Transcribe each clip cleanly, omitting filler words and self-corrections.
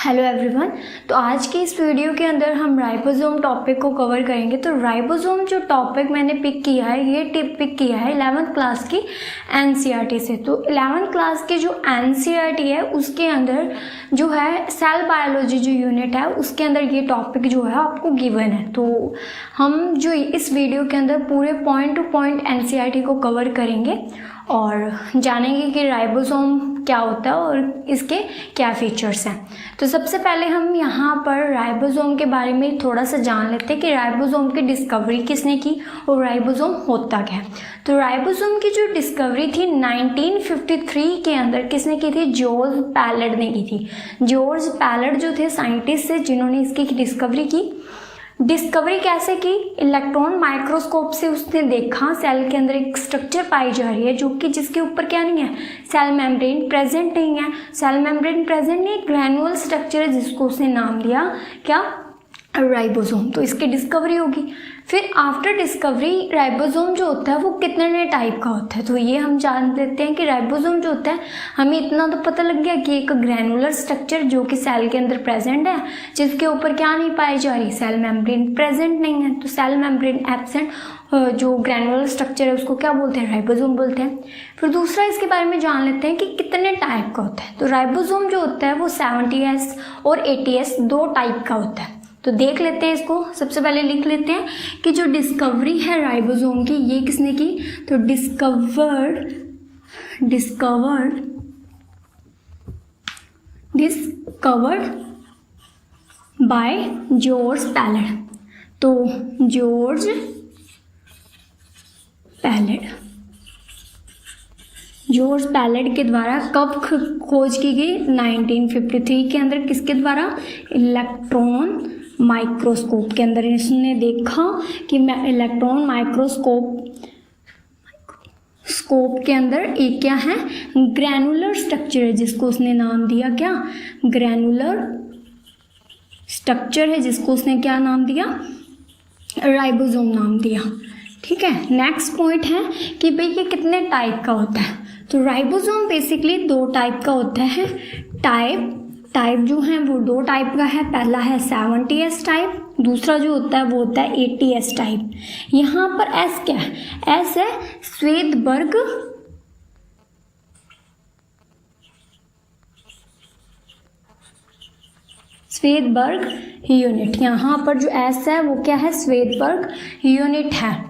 Hello everyone. तो आज की इस वीडियो के अंदर हम राइबोसोम टॉपिक को कवर करेंगे। तो राइबोसोम जो टॉपिक मैंने पिक किया है, ये टिप पिक किया है 11th क्लास की एनसीईआरटी से। तो 11th क्लास की जो एनसीईआरटी है उसके अंदर जो है सेल बायोलॉजी जो यूनिट है उसके अंदर ये टॉपिक जो है आपको गिवन है। तो हम जो इस वीडियो के अंदर पूरे पॉइंट टू पॉइंट एनसीईआरटी को कवर करेंगे और जानेंगे कि राइबोसोम क्या होता है और इसके क्या फीचर्स हैं। तो सबसे पहले हम यहाँ पर राइबोसोम के बारे में थोड़ा सा जान लेते हैं कि राइबोसोम की डिस्कवरी किसने की और राइबोसोम होता क्या है। तो राइबोसोम की जो डिस्कवरी थी 1953 के अंदर किसने की थी? जॉर्ज पैलेट ने की थी। जॉर्ज पैलेट जो थे साइंटिस्ट थे जिन्होंने इसकी डिस्कवरी की। डिस्कवरी कैसे की? इलेक्ट्रॉन माइक्रोस्कोप से उसने देखा सेल के अंदर एक स्ट्रक्चर पाई जा रही है जो कि जिसके ऊपर क्या नहीं है, सेल मेम्ब्रेन प्रेजेंट नहीं है। सेल मेम्ब्रेन प्रेजेंट नहीं, ग्रैनुअल स्ट्रक्चर है जिसको उसने नाम दिया क्या? राइबोसोम। तो इसकी डिस्कवरी होगी। फिर आफ्टर डिस्कवरी राइबोसोम जो होता है वो कितने टाइप का होता है। तो ये हम जान लेते हैं कि राइबोसोम जो होता है, हमें इतना तो पता लग गया कि एक ग्रैनुलर स्ट्रक्चर जो कि सेल के अंदर प्रेजेंट है जिसके ऊपर क्या नहीं पाई जा रही, सेल मेम्ब्रेन प्रेजेंट नहीं है। तो सेल मेम्ब्रेन एब्सेंट जो ग्रैनुलर स्ट्रक्चर है उसको क्या बोलते हैं? राइबोसोम बोलते हैं। फिर दूसरा इसके बारे में जान लेते हैं कि कितने टाइप का होता है। तो राइबोसोम जो होता है वो 70S और 80S दो टाइप का होता है। तो देख लेते हैं इसको। सबसे पहले लिख लेते हैं कि जो डिस्कवरी है राइबोसोम की ये किसने की? तो डिस्कवर्ड बाय जॉर्ज पैलेट। तो जॉर्ज पैलेट के द्वारा कब खोज की गई? 1953 के अंदर। किसके द्वारा? इलेक्ट्रॉन माइक्रोस्कोप के अंदर इसने देखा कि इलेक्ट्रॉन माइक्रोस्कोप के अंदर एक क्या है, ग्रैनुलर स्ट्रक्चर है जिसको उसने नाम दिया क्या? ग्रैनुलर स्ट्रक्चर है जिसको उसने क्या नाम दिया? राइबोसोम नाम दिया। ठीक है। नेक्स्ट पॉइंट है कि भाई ये कितने टाइप का होता है। तो राइबोसोम बेसिकली दो टाइप का होता है। टाइप जो है वो दो टाइप का है। पहला है 70S टाइप, दूसरा जो होता है वो होता है 80S टाइप। यहाँ पर S क्या है? S है श्वेतबर्ग यूनिट। यहाँ पर जो S है वो क्या है? श्वेतबर्ग यूनिट है।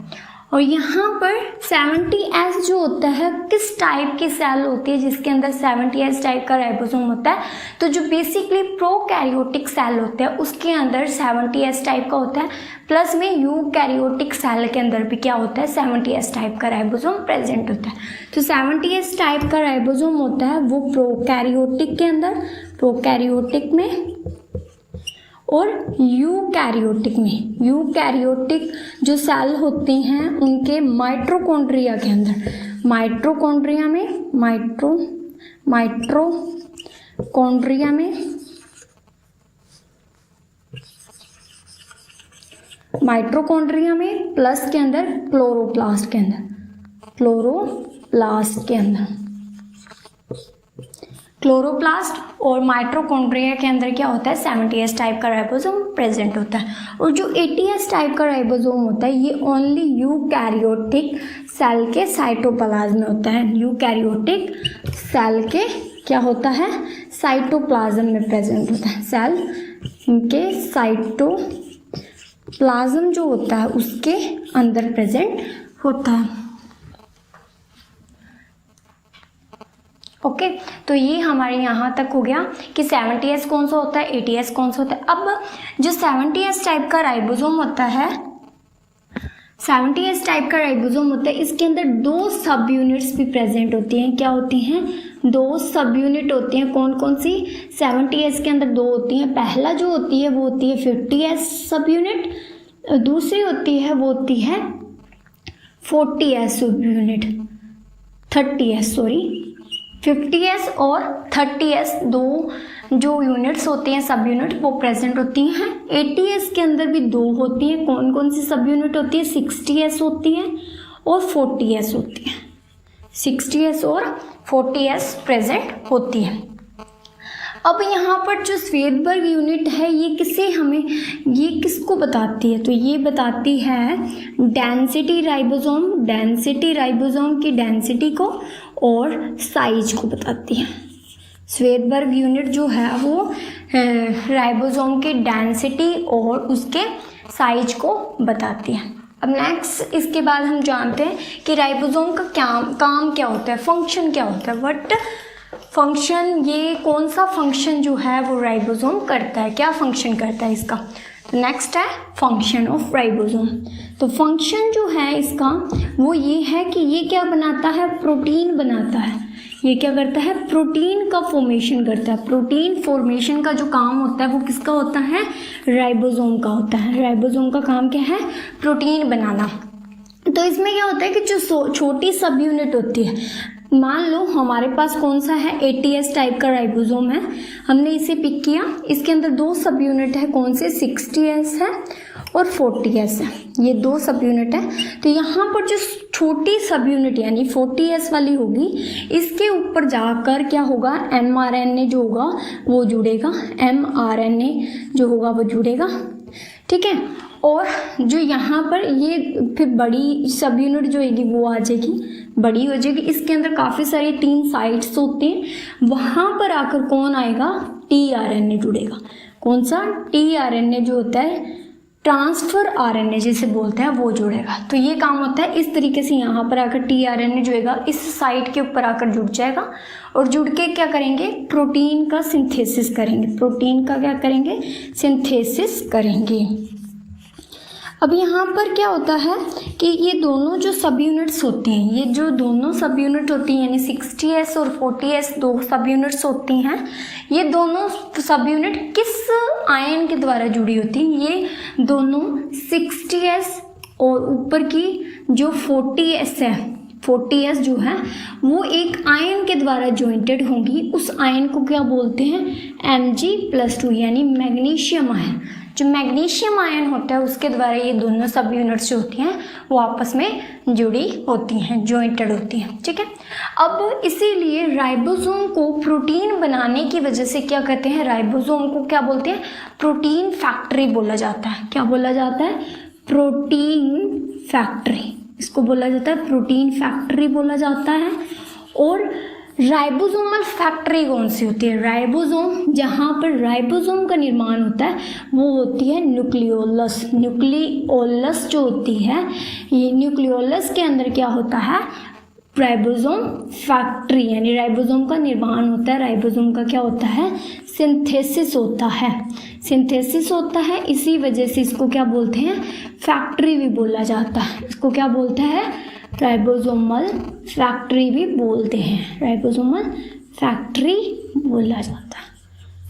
और यहाँ पर 70S जो होता है किस टाइप की सेल होती है जिसके अंदर 70S टाइप का राइबोसोम होता है? तो जो बेसिकली प्रोकैरियोटिक सेल होते हैं उसके अंदर 70S टाइप का होता है। प्लस में यूकैरियोटिक सेल के अंदर भी क्या होता है? 70S टाइप का राइबोसोम प्रेजेंट होता है। तो 70S टाइप का राइबोसोम होता है वो प्रोकैरियोटिक के अंदर, प्रोकैरियोटिक में और यूकैरियोटिक में। यूकैरियोटिक जो सेल होते हैं उनके माइटोकॉन्ड्रिया के अंदर, माइटोकॉन्ड्रिया में प्लस के अंदर क्लोरोप्लास्ट के अंदर क्लोरोप्लास्ट और माइटोकॉन्ड्रिया के अंदर क्या होता है? 70S टाइप का राइबोसोम प्रेजेंट होता है। और जो 80S टाइप का राइबोसोम होता है ये ओनली यूकैरियोटिक सेल के साइटोप्लाज्म में होता है। यूकैरियोटिक सेल के क्या होता है? साइटोप्लाज्म में प्रेजेंट होता है। सेल के साइटोप्लाज्म जो होता है उसके अंदर प्रेजेंट होता है। ओके। तो ये हमारे यहाँ तक हो गया कि 70S कौन सा होता है, 80S कौन सा होता है। अब जो 70S टाइप का राइबोसोम होता है, 70S टाइप का राइबोसोम होता है इसके अंदर दो सब यूनिट्स भी प्रेजेंट होती हैं। क्या होती हैं? दो सब यूनिट होती हैं। कौन कौन सी? 70S के अंदर दो होती हैं। पहला जो होती है वो होती है 50S सब यूनिट, दूसरी होती है वो होती है 40S सब यूनिट, 50S और 30S दो जो यूनिट्स होती हैं सब यूनिट वो प्रेजेंट होती हैं। 80S के अंदर भी दो होती हैं। कौन कौन सी सब यूनिट होती है? 60S होती है और 40S होती है। 60S और 40S प्रेजेंट होती है। अब यहाँ पर जो श्वेतबर्ग यूनिट है ये किसको बताती है, तो ये बताती है डेंसिटी राइबोसोम की डेंसिटी को और साइज को बताती है। श्वेतबर्ग यूनिट जो है वो राइबोसोम की डेंसिटी और उसके साइज को बताती है। अब नेक्स्ट इसके बाद हम जानते हैं कि राइबोसोम का काम क्या होता है, फंक्शन क्या होता है। व्हाट फंक्शन, ये कौन सा फंक्शन जो है वो राइबोसोम करता है, क्या फंक्शन करता है इसका। तो नेक्स्ट है फंक्शन ऑफ राइबोसोम। तो फंक्शन जो है इसका वो ये है कि ये क्या बनाता है, प्रोटीन बनाता है। ये क्या करता है, प्रोटीन का फॉर्मेशन करता है। प्रोटीन फॉर्मेशन का जो काम होता है वो किसका होता है, राइबोसोम का होता है। राइबोसोम का काम क्या है, प्रोटीन बनाना। तो इसमें क्या होता है कि जो छोटी सब यूनिट होती है, मान लो हमारे पास कौन सा है, ATS टाइप का राइबोसोम है, हमने इसे पिक किया, इसके अंदर 2 सब यूनिट है, कौन से, 60S है और 40S है, ये 2 सब यूनिट है। तो यहाँ पर जो छोटी सब यूनिट यानी 40S वाली होगी, इसके ऊपर जाकर क्या होगा, mRNA जो होगा वो जुड़ेगा, mRNA जो होगा वो जुड़ेगा, ठीक है। और जो यहाँ पर ये फिर बड़ी सब यूनिट जो होगी वो आ जाएगी, बड़ी हो जाएगी। इसके अंदर काफ़ी सारी 3 साइट्स होती हैं, वहाँ पर आकर कौन आएगा, tRNA जुड़ेगा। कौन सा, tRNA जो होता है ट्रांसफर RNA जिसे बोलते हैं वो जुड़ेगा। तो ये काम होता है इस तरीके से, यहाँ पर आकर tRNA जुड़ेगा, इस साइट के ऊपर आकर जुड़ जाएगा और जुड़ के क्या करेंगे, प्रोटीन का सिंथेसिस करेंगे। प्रोटीन का क्या करेंगे, सिंथेसिस करेंगे। अब यहाँ पर क्या होता है कि ये दोनों जो सब यूनिट्स होती हैं, ये जो दोनों सब यूनिट होती हैं यानी 60S और 40S 2 सब यूनिट्स होती हैं, ये दोनों सब यूनिट किस आयन के द्वारा जुड़ी होती हैं, ये दोनों 60S और ऊपर की जो 40S है, 40S जो है वो एक आयन के द्वारा ज्वाइंटेड होंगी। उस आयन को क्या बोलते हैं, Mg+2 यानी मैग्नीशियम आयन। जो मैग्नीशियम आयन होता है उसके द्वारा ये दोनों सब यूनिट्स जो होती हैं वो आपस में जुड़ी होती हैं, ज्वाइंटेड होती हैं, ठीक है। अब इसीलिए राइबोसोम को प्रोटीन बनाने की वजह से क्या कहते हैं, राइबोसोम को क्या बोलते हैं, प्रोटीन फैक्ट्री बोला जाता है। क्या बोला जाता है, प्रोटीन फैक्ट्री, इसको बोला जाता है प्रोटीन फैक्ट्री बोला जाता है। और राइबोसोमल फैक्ट्री कौन सी होती है, राइबोसोम, जहाँ पर राइबोसोम का निर्माण होता है वो होती है न्यूक्लियोलस। न्यूक्लियोलस जो होती है, ये न्यूक्लियोलस के अंदर क्या होता है, राइबोसोम फैक्ट्री यानी राइबोसोम का निर्माण होता है। राइबोसोम का क्या होता है, सिंथेसिस होता है, सिंथेसिस होता है। इसी वजह से इसको क्या बोलते हैं, फैक्ट्री भी बोला जाता है। इसको क्या बोलते हैं, राइबोसोमल फैक्ट्री भी बोलते हैं, राइबोसोमल फैक्ट्री बोला जाता है।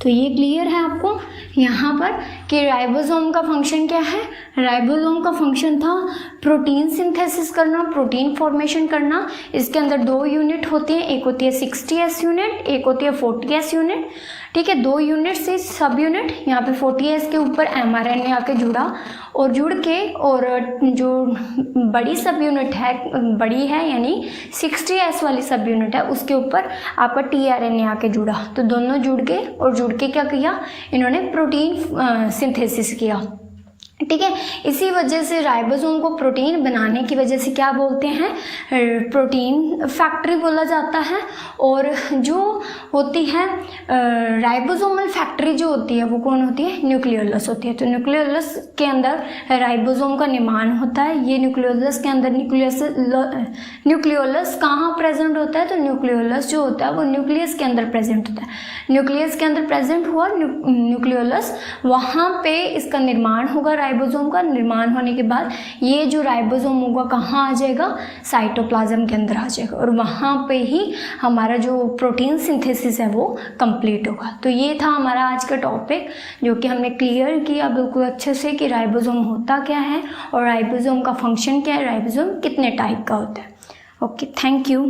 तो ये क्लियर है आपको यहाँ पर कि राइबोसोम का फंक्शन क्या है। राइबोसोम का फंक्शन था प्रोटीन सिंथेसिस करना, प्रोटीन फॉर्मेशन करना। इसके अंदर 2 यूनिट होती हैं, एक होती है 60S यूनिट, एक होती है 40S यूनिट, ठीक है। 2 यूनिट से सब यूनिट, यहाँ पे 40S के ऊपर mRNA आके जुड़ा और जुड़ के, और जो बड़ी सब यूनिट है, बड़ी है यानी 60S वाली सब यूनिट है, उसके ऊपर आपका tRNA आके जुड़ा। तो दोनों जुड़ गए और जुड़ के क्या किया, इन्होंने प्रोटीन सिंथेसिस किया, ठीक है। इसी वजह से राइबोसोम को प्रोटीन बनाने की वजह से क्या बोलते हैं, प्रोटीन फैक्ट्री बोला जाता है। और जो होती है राइबोसोमल फैक्ट्री जो होती है वो कौन होती है, न्यूक्लियोलस होती है। तो न्यूक्लियोलस के अंदर राइबोसोम का निर्माण होता है। ये न्यूक्लियोलस के अंदर न्यूक्लियोलस कहाँ प्रेजेंट होता है, तो न्यूक्लियोलस जो होता है वो न्यूक्लियस के अंदर प्रेजेंट होता है। न्यूक्लियस के अंदर प्रेजेंट हुआ न्यूक्लियोलस, वहाँ पे इसका निर्माण होगा। राइबोसोम का निर्माण होने के बाद ये जो राइबोसोम होगा कहाँ आ जाएगा, साइटोप्लाज्म के अंदर आ जाएगा और वहाँ पे ही हमारा जो प्रोटीन सिंथेसिस है वो कंप्लीट होगा। तो ये था हमारा आज का टॉपिक जो कि हमने क्लियर किया बिल्कुल अच्छे से कि राइबोसोम होता क्या है और राइबोसोम का फंक्शन क्या है, राइबोसोम कितने टाइप का होता है। Okay, thank you.